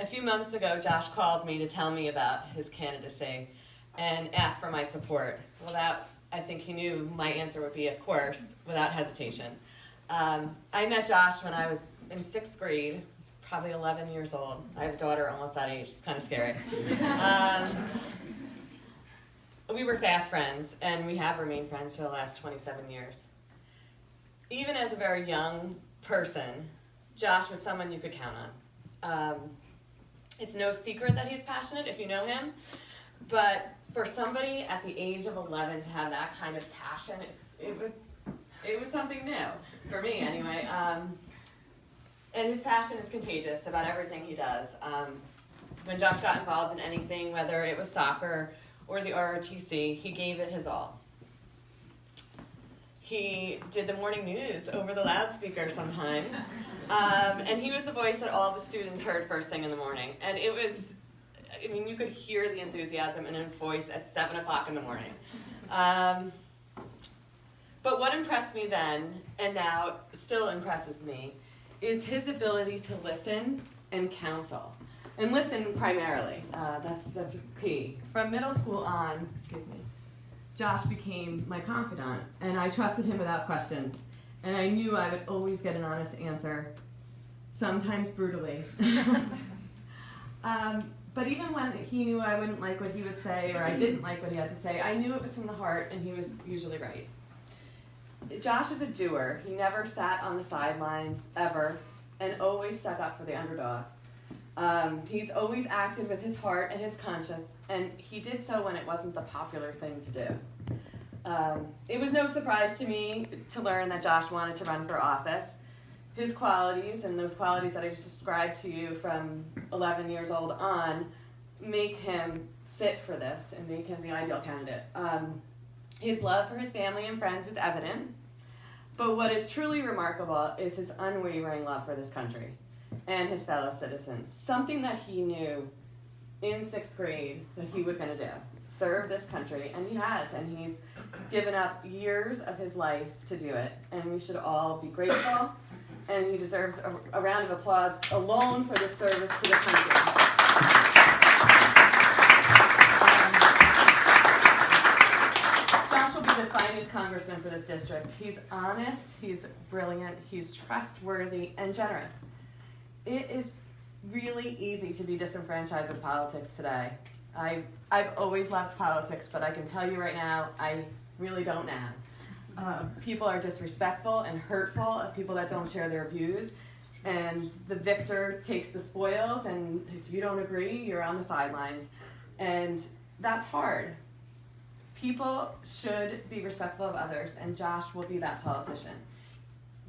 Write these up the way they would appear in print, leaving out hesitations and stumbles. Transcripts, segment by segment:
A few months ago, Josh called me to tell me about his candidacy and asked for my support. I think he knew my answer would be, of course, without hesitation. I met Josh when I was in 6th grade, probably 11 years old. I have a daughter almost that age, it's kind of scary. We were fast friends, and we have remained friends for the last 27 years. Even as a very young person, Josh was someone you could count on. It's no secret that he's passionate if you know him, but for somebody at the age of 11 to have that kind of passion, it was something new, for me anyway. And his passion is contagious about everything he does. When Josh got involved in anything, whether it was soccer or the ROTC, he gave it his all. He did the morning news over the loudspeaker sometimes, and he was the voice that all the students heard first thing in the morning. And you could hear the enthusiasm in his voice at 7 o'clock in the morning. But what impressed me then, and now still impresses me, is his ability to listen and counsel. And listen primarily, that's key. From middle school on, Josh became my confidant, and I trusted him without question. And I knew I would always get an honest answer, sometimes brutally. But even when he knew I wouldn't like what he would say, or I didn't like what he had to say, I knew it was from the heart, and he was usually right. Josh is a doer. He never sat on the sidelines, ever, and always stuck up for the underdog. He's always acted with his heart and his conscience, and he did so when it wasn't the popular thing to do. It was no surprise to me to learn that Josh wanted to run for office. His qualities, and those qualities that I just described to you from 11 years old on, make him fit for this and make him the ideal candidate. His love for his family and friends is evident, but what is truly remarkable is his unwavering love for this country and his fellow citizens, something that he knew in 6th grade that he was going to do, serve this country, and he has, and he's given up years of his life to do it, and we should all be grateful, and he deserves a round of applause alone for this service to the country. Josh will be the finest congressman for this district. He's honest, he's brilliant, he's trustworthy, and generous. It is really easy to be disenfranchised with politics today. I've always loved politics, but I can tell you right now, I really don't now. People are disrespectful and hurtful of people that don't share their views, and the victor takes the spoils, and if you don't agree, you're on the sidelines. And that's hard. People should be respectful of others, and Josh will be that politician.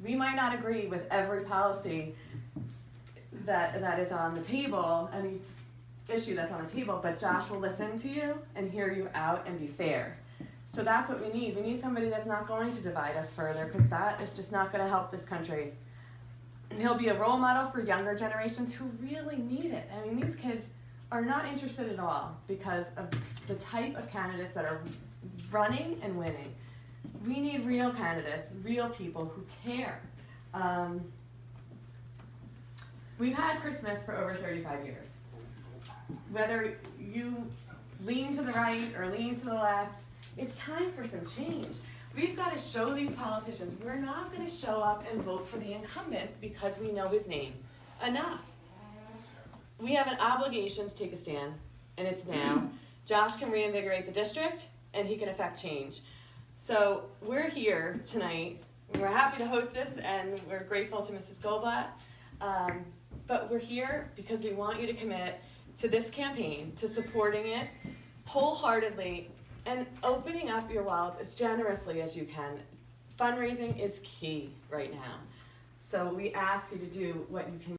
We might not agree with every policy that is on the table, any issue that's on the table, but Josh will listen to you and hear you out and be fair. So that's what we need. We need somebody that's not going to divide us further, because that is just not going to help this country. And he'll be a role model for younger generations who really need it. I mean, these kids are not interested at all because of the type of candidates that are running and winning. We need real candidates, real people who care. We've had Chris Smith for over 35 years. Whether you lean to the right or lean to the left, it's time for some change. We've got to show these politicians we're not going to show up and vote for the incumbent because we know his name. Enough. We have an obligation to take a stand, and it's now. Josh can reinvigorate the district, and he can affect change. So we're here tonight. We're happy to host this, and we're grateful to Mrs. Goldblatt. But we're here because we want you to commit to this campaign, to supporting it wholeheartedly, and opening up your wallets as generously as you can. Fundraising is key right now. So we ask you to do what you can.